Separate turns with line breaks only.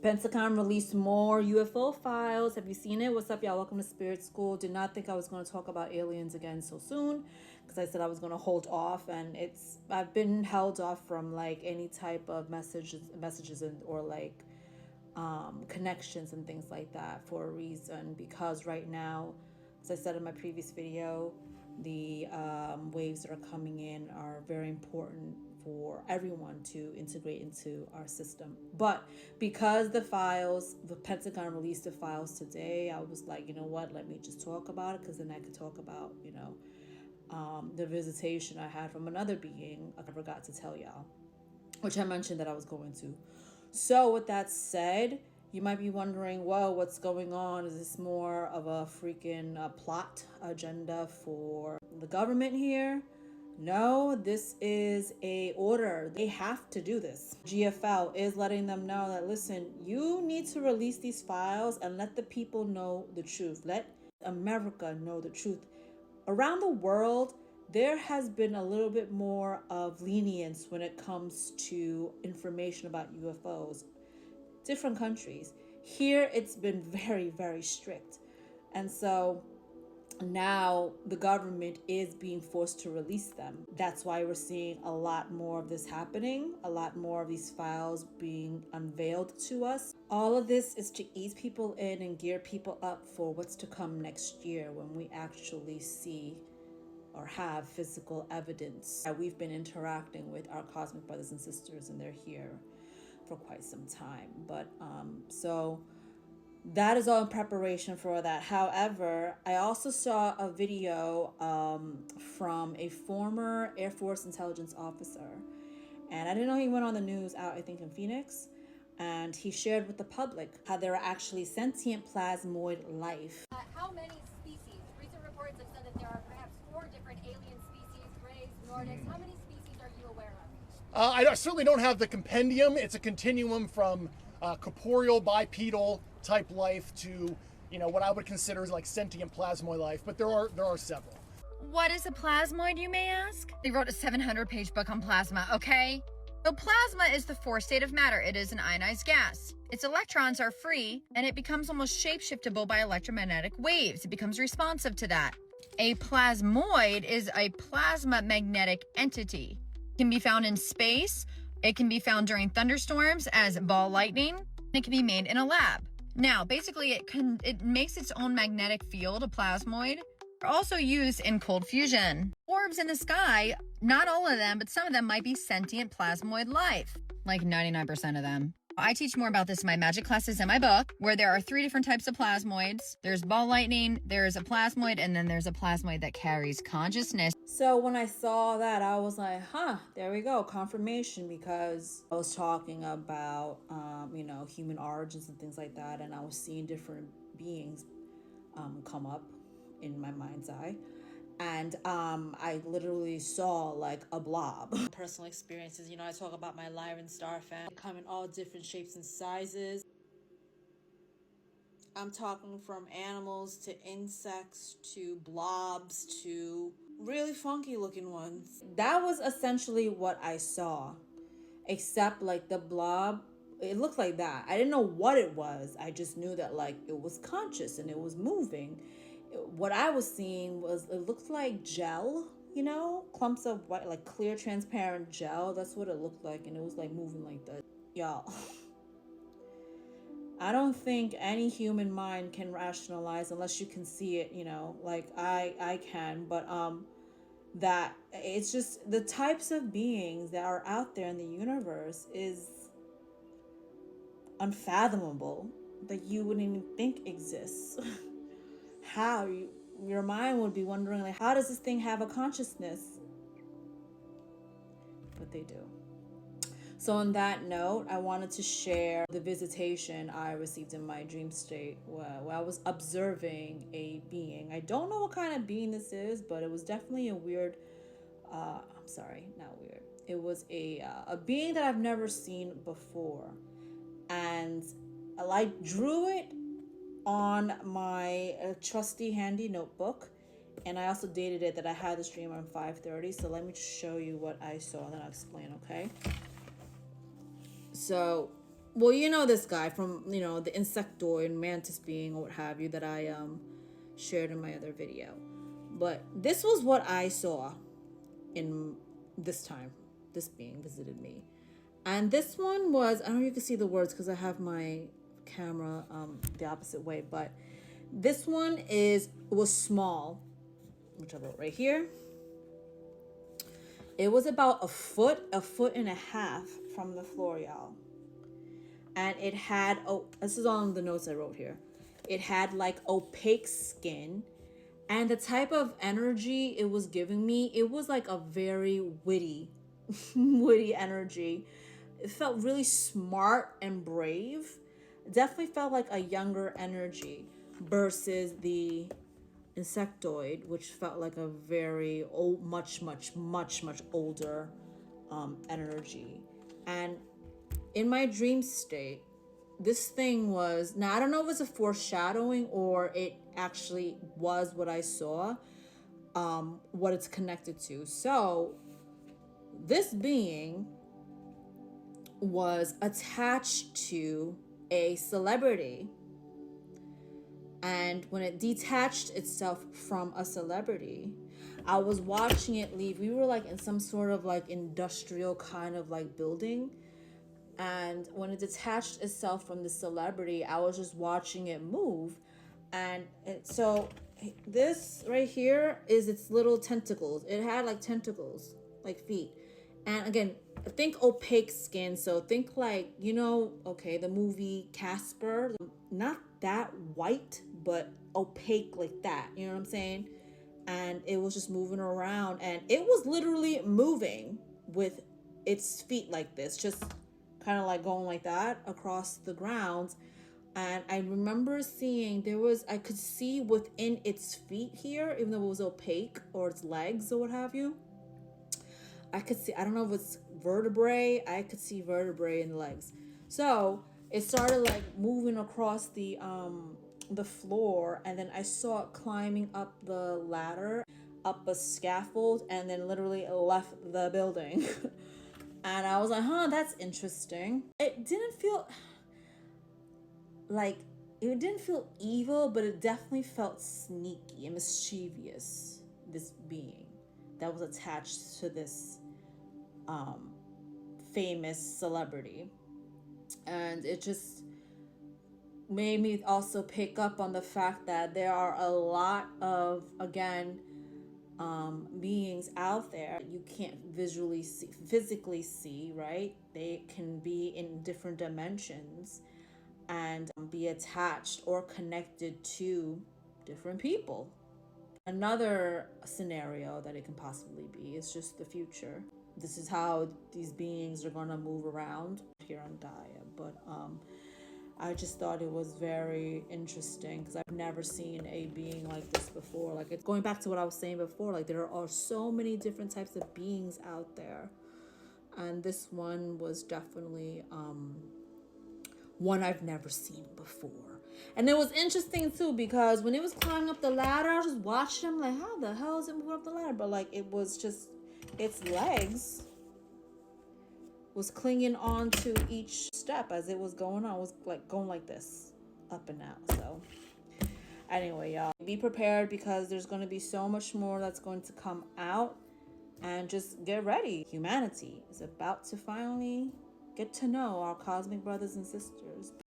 Pentagon released more UFO files. Have you seen it? What's up, y'all? Welcome to Spirit School. Did not think I was going to talk about aliens again so soon, because I said I was going to hold off, and I've been held off from like any type of messages or like connections and things like that for a reason, because right now, as I said in my previous video, the waves that are coming in are very important for everyone to integrate into our system. But because the Pentagon released the files today, I was like, you know what, let me just talk about it, because then I could talk about, the visitation I had from another being I forgot to tell y'all, which I mentioned that I was going to. So with that said, you might be wondering, well, what's going on? Is this more of a freaking plot agenda for the government here? No, this is a order. They have to do this. GFL is letting them know that, listen, you need to release these files and let the people know the truth. Let America know the truth. Around the world, there has been a little bit more of lenience when it comes to information about UFOs. Different countries. Here, it's been very, very strict. And so now the government is being forced to release them. That's why we're seeing a lot more of this happening, a lot more of these files being unveiled to us. All of this is to ease people in and gear people up for what's to come next year, when we actually see or have physical evidence that we've been interacting with our cosmic brothers and sisters, and they're here for quite some time. But so that is all in preparation for that. However, I also saw a video from a former Air Force intelligence officer, and I didn't know he went on the news out, I think, in Phoenix, and he shared with the public how there are actually sentient plasmoid life.
How many species? Recent reports have said that there are perhaps 4 different alien species, Greys, Nordics. How many species are you aware of?
I certainly don't have the compendium. It's a continuum from corporeal, bipedal type life to, what I would consider as like sentient plasmoid life, but there are several.
What is a plasmoid, you may ask? They wrote a 700-page book on plasma, okay? So plasma is the fourth state of matter. It is an ionized gas. Its electrons are free, and it becomes almost shape-shiftable by electromagnetic waves. It becomes responsive to that. A plasmoid is a plasma magnetic entity. It can be found in space. It can be found during thunderstorms as ball lightning. It can be made in a lab. Now, basically, it makes its own magnetic field, a plasmoid. They're also used in cold fusion. Orbs in the sky, not all of them, but some of them might be sentient plasmoid life, like 99% of them. I teach more about this in my magic classes in my book, where there are 3 different types of plasmoids. There's ball lightning, there's a plasmoid, and then there's a plasmoid that carries consciousness.
So when I saw that, I was like, there we go, confirmation, because I was talking about, human origins and things like that, and I was seeing different beings come up in my mind's eye. And I literally saw like a blob. Personal experiences, I talk about my Lyran star family. They come in all different shapes and sizes. I'm talking from animals to insects to blobs to really funky looking ones. That was essentially what I saw, except like the blob, it looked like that. I didn't know what it was. I just knew that like it was conscious and it was moving. What I was seeing was, it looked like gel, clumps of white, like clear transparent gel. That's what it looked like, and it was like moving like that. Y'all, I don't think any human mind can rationalize unless you can see it, like I can, but that it's just the types of beings that are out there in the universe is unfathomable, that you wouldn't even think exists. How your mind would be wondering, like, how does this thing have a consciousness? But they do. So on that note, I wanted to share the visitation I received in my dream state, where I was observing a being. I don't know what kind of being this is, but it was definitely a weird, it was a being that I've never seen before. And I drew it on my trusty handy notebook, and I also dated it that I had this dream on 5:30. So let me just show you what I saw, and then I'll explain, okay? So well, you know this guy from, you know, the insectoid mantis being or what have you that I shared in my other video. But this was what I saw in this time. This being visited me. And this one was, I don't know if you can see the words because I have my camera the opposite way, but this one was small, which I wrote right here. It was about a foot and a half from the floor, y'all. And it had, oh, this is on the notes I wrote here. It had like opaque skin. And the type of energy it was giving me, it was like a very witty, witty energy. It felt really smart and brave. It definitely felt like a younger energy versus the insectoid, which felt like a very old, much older energy. And in my dream state, this thing was, now I don't know if it's a foreshadowing or it actually was what I saw, what it's connected to. So this being was attached to a celebrity. And when it detached itself from a celebrity, I was watching it leave. We were like in some sort of like industrial kind of like building. And when it detached itself from the celebrity, I was just watching it move. And so this right here is its little tentacles. It had like tentacles, like feet. And again, think opaque skin. So think like, you know, okay, the movie Casper, not that white, but opaque like that. You know what I'm saying? And it was just moving around, and it was literally moving with its feet like this, just kind of like going like that across the ground. And I remember seeing I could see within its feet here, even though it was opaque, or its legs or what have you. I could see, I don't know if it's vertebrae. I could see vertebrae in the legs. So it started like moving across the floor, and then I saw it climbing up the ladder, up a scaffold, and then literally left the building. And I was like, huh, that's interesting. It didn't feel evil, but it definitely felt sneaky and mischievous, this being that was attached to this famous celebrity. And it just made me also pick up on the fact that there are a lot of, again, beings out there you can't physically see, right? They can be in different dimensions and be attached or connected to different people. Another scenario that it can possibly be is just the future. This is how these beings are going to move around here on Gaia. But I just thought it was very interesting because I've never seen a being like this before. Like, it's going back to what I was saying before, like there are so many different types of beings out there. And this one was definitely one I've never seen before. And it was interesting too, because when it was climbing up the ladder, I was just watching him like, how the hell is it moving up the ladder? But like, it was just, its legs was clinging on to each step as it was going on. It was like going like this, up and out. So anyway, y'all, be prepared because there's going to be so much more that's going to come out. And just get ready. Humanity is about to finally get to know our cosmic brothers and sisters.